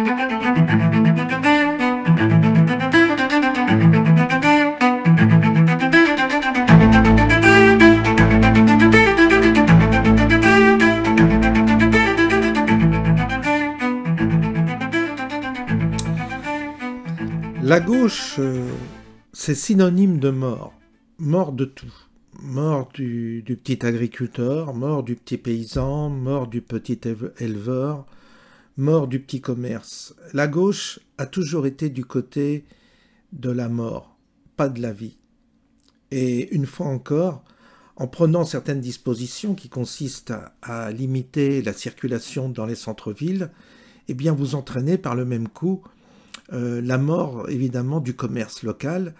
La gauche, c'est synonyme de mort. Mort de tout. Mort du petit agriculteur, mort du petit paysan, mort du petit éleveur, mort du petit commerce. La gauche a toujours été du côté de la mort, pas de la vie. Et une fois encore, en prenant certaines dispositions qui consistent à limiter la circulation dans les centres-villes, eh bien vous entraînez par le même coup la mort, évidemment, du commerce local,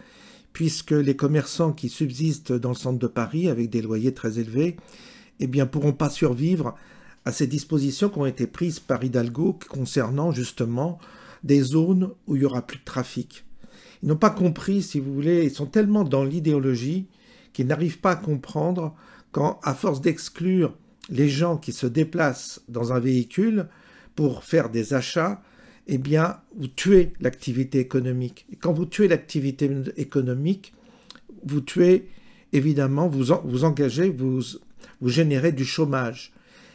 puisque les commerçants qui subsistent dans le centre de Paris, avec des loyers très élevés, eh bien, pourront pas survivre à ces dispositions qui ont été prises par Hidalgo concernant, justement, des zones où il n'y aura plus de trafic. Ils n'ont pas compris, si vous voulez, ils sont tellement dans l'idéologie qu'ils n'arrivent pas à comprendre quand, à force d'exclure les gens qui se déplacent dans un véhicule pour faire des achats, eh bien, vous tuez l'activité économique. Et quand vous tuez l'activité économique, vous tuez, évidemment, vous engagez, vous générez du chômage.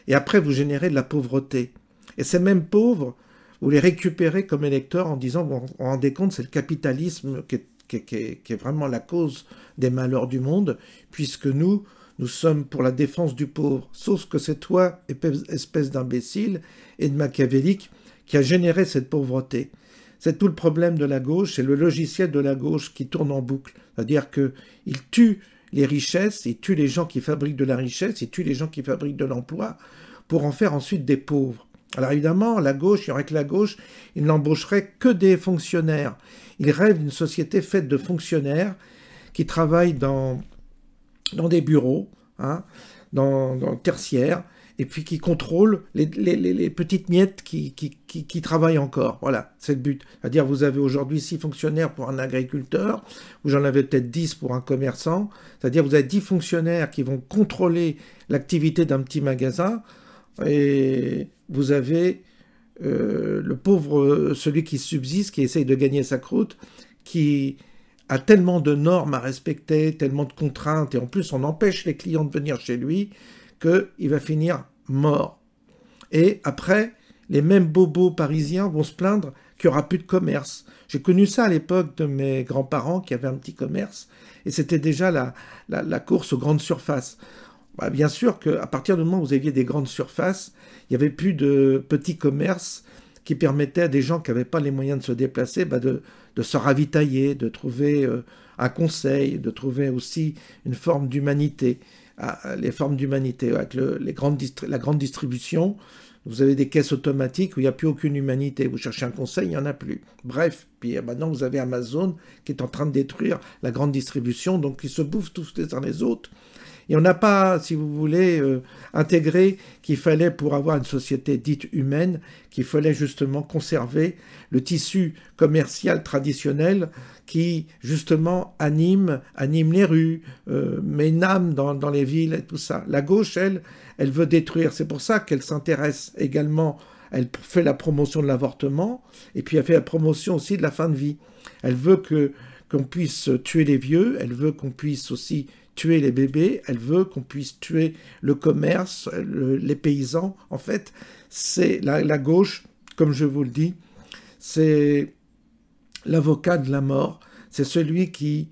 Et après, vous générez de la pauvreté. Et ces mêmes pauvres, vous les récupérez comme électeurs en disant, vous vous rendez compte, c'est le capitalisme qui est vraiment la cause des malheurs du monde, puisque nous sommes pour la défense du pauvre. Sauf que c'est toi, espèce d'imbécile et de machiavélique, qui a généré cette pauvreté. C'est tout le problème de la gauche, c'est le logiciel de la gauche qui tourne en boucle. C'est-à-dire qu'il tue les richesses, il tue les gens qui fabriquent de la richesse, il tue les gens qui fabriquent de l'emploi, pour en faire ensuite des pauvres. Alors évidemment, la gauche, il n'y aurait que la gauche, il n'embaucherait que des fonctionnaires. Il rêve d'une société faite de fonctionnaires qui travaillent dans des bureaux, dans le tertiaire, et puis qui contrôle les petites miettes qui travaillent encore. Voilà, c'est le but. C'est-à-dire, vous avez aujourd'hui 6 fonctionnaires pour un agriculteur, vous en avez peut-être 10 pour un commerçant, c'est-à-dire vous avez 10 fonctionnaires qui vont contrôler l'activité d'un petit magasin, et vous avez le pauvre, celui qui subsiste, qui essaye de gagner sa croûte, qui a tellement de normes à respecter, tellement de contraintes, et en plus on empêche les clients de venir chez lui, qu'il va finir mort. Et après, les mêmes bobos parisiens vont se plaindre qu'il n'y aura plus de commerce. J'ai connu ça à l'époque de mes grands-parents qui avaient un petit commerce, et c'était déjà la course aux grandes surfaces. Bah, bien sûr qu'à partir du moment où vous aviez des grandes surfaces, il n'y avait plus de petits commerces qui permettaient à des gens qui n'avaient pas les moyens de se déplacer de se ravitailler, de trouver un conseil, de trouver aussi une forme d'humanité. Les formes d'humanité. Avec la grande distribution, vous avez des caisses automatiques où il n'y a plus aucune humanité. Vous cherchez un conseil, il n'y en a plus. Bref, puis maintenant vous avez Amazon qui est en train de détruire la grande distribution, donc ils se bouffent tous les uns les autres. Et on n'a pas, si vous voulez, intégré qu'il fallait, pour avoir une société dite humaine, qu'il fallait justement conserver le tissu commercial traditionnel qui, justement, anime les rues, met une âme dans les villes et tout ça. La gauche, elle veut détruire. C'est pour ça qu'elle s'intéresse également, elle fait la promotion de l'avortement, et puis elle fait la promotion aussi de la fin de vie. Elle veut qu'on puisse tuer les vieux, elle veut qu'on puisse aussi tuer les bébés, elle veut qu'on puisse tuer le commerce, les paysans. En fait, c'est la gauche, comme je vous le dis, c'est l'avocat de la mort, c'est celui qui,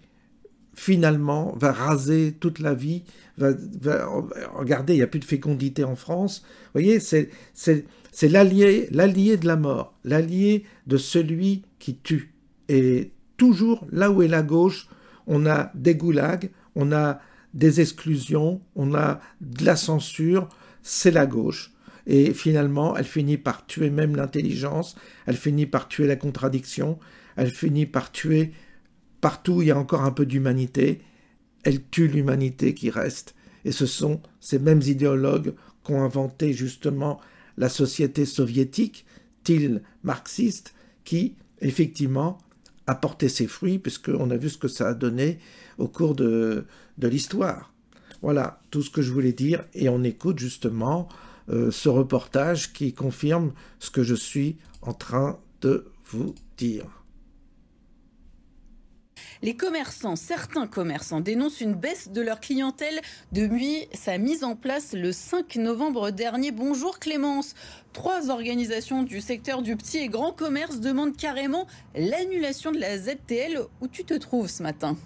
finalement, va raser toute la vie, regardez, il n'y a plus de fécondité en France, vous voyez, c'est l'allié de la mort, l'allié de celui qui tue. Et toujours, là où est la gauche, on a des goulags, on a des exclusions, on a de la censure, c'est la gauche. Et finalement, elle finit par tuer même l'intelligence, elle finit par tuer la contradiction, elle finit par tuer partout où il y a encore un peu d'humanité, elle tue l'humanité qui reste. Et ce sont ces mêmes idéologues qui ont inventé justement la société soviétique, style marxiste, qui, effectivement, a porté ses fruits, puisqu'on a vu ce que ça a donné au cours de l'histoire. Voilà tout ce que je voulais dire, et on écoute justement ce reportage qui confirme ce que je suis en train de vous dire. Les commerçants, certains commerçants dénoncent une baisse de leur clientèle depuis sa mise en place le 5 novembre dernier. Bonjour Clémence. 3 organisations du secteur du petit et grand commerce demandent carrément l'annulation de la ZTL. Où tu te trouves ce matin ?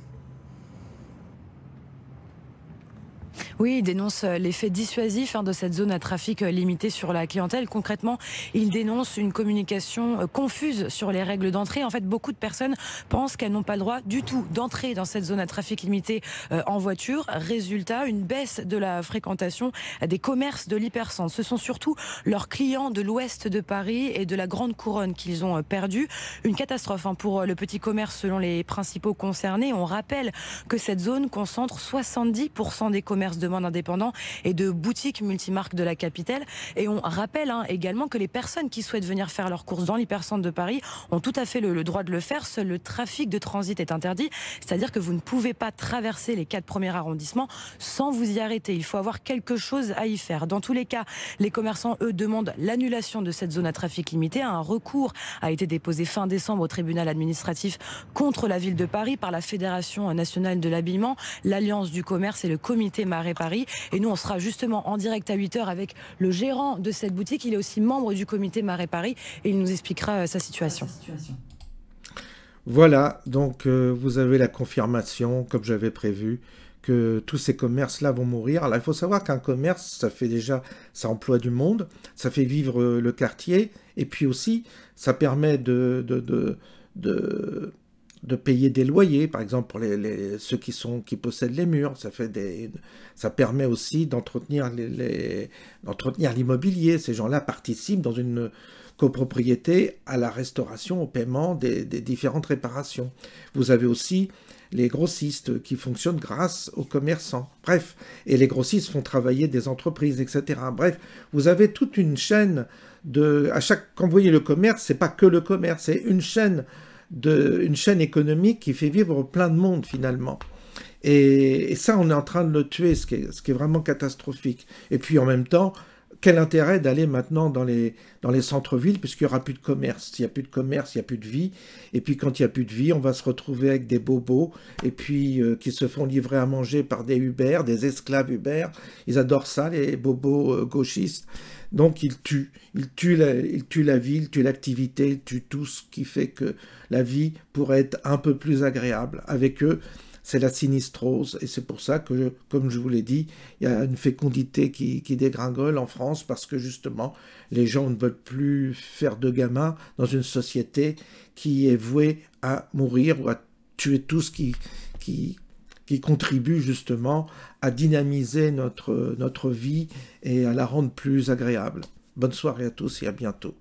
Oui, il dénonce l'effet dissuasif de cette zone à trafic limité sur la clientèle. Concrètement, il dénonce une communication confuse sur les règles d'entrée. En fait, beaucoup de personnes pensent qu'elles n'ont pas le droit du tout d'entrer dans cette zone à trafic limité en voiture. Résultat, une baisse de la fréquentation des commerces de l'hypercentre. Ce sont surtout leurs clients de l'ouest de Paris et de la Grande Couronne qu'ils ont perdu. Une catastrophe pour le petit commerce selon les principaux concernés. On rappelle que cette zone concentre 70% des commerces de monde indépendants et de boutiques multimarques de la capitale. Et on rappelle également que les personnes qui souhaitent venir faire leurs courses dans l'hypercentre de Paris ont tout à fait le droit de le faire. Seul le trafic de transit est interdit, c'est-à-dire que vous ne pouvez pas traverser les 4 premiers arrondissements sans vous y arrêter. Il faut avoir quelque chose à y faire. Dans tous les cas, les commerçants, eux, demandent l'annulation de cette zone à trafic limité. Un recours a été déposé fin décembre au tribunal administratif contre la ville de Paris par la Fédération nationale de l'habillement, l'Alliance du commerce et le comité Marais Paris. Et nous, on sera justement en direct à 8 h avec le gérant de cette boutique. Il est aussi membre du comité Marais Paris et il nous expliquera sa situation. Voilà, donc vous avez la confirmation, comme j'avais prévu, que tous ces commerces-là vont mourir. Alors il faut savoir qu'un commerce, ça emploie du monde, ça fait vivre le quartier, et puis aussi, ça permet de payer des loyers, par exemple pour ceux qui possèdent les murs. Ça permet aussi d'entretenir l'immobilier. Ces gens-là participent dans une copropriété à la restauration, au paiement des différentes réparations. Vous avez aussi les grossistes qui fonctionnent grâce aux commerçants. Bref, et les grossistes font travailler des entreprises, etc. Bref, vous avez toute une chaîne quand vous voyez le commerce, c'est pas que le commerce, c'est une chaîne économique qui fait vivre plein de monde finalement. Et ça, on est en train de le tuer, ce qui est vraiment catastrophique. Et puis en même temps, quel intérêt d'aller maintenant dans les centres-villes puisqu'il n'y aura plus de commerce. S'il n'y a plus de commerce, il n'y a plus de vie. Et puis quand il n'y a plus de vie, on va se retrouver avec des bobos et puis qui se font livrer à manger par des Uber, des esclaves Uber. Ils adorent ça, les bobos gauchistes. Donc ils tuent la vie, ils tuent l'activité, ils tuent tout ce qui fait que la vie pourrait être un peu plus agréable. Avec eux, c'est la sinistrose, et c'est pour ça que, comme je vous l'ai dit, il y a une fécondité qui dégringole en France, parce que justement, les gens ne veulent plus faire de gamins dans une société qui est vouée à mourir ou à tuer tout ce qui contribue justement à dynamiser notre vie et à la rendre plus agréable. Bonne soirée à tous et à bientôt.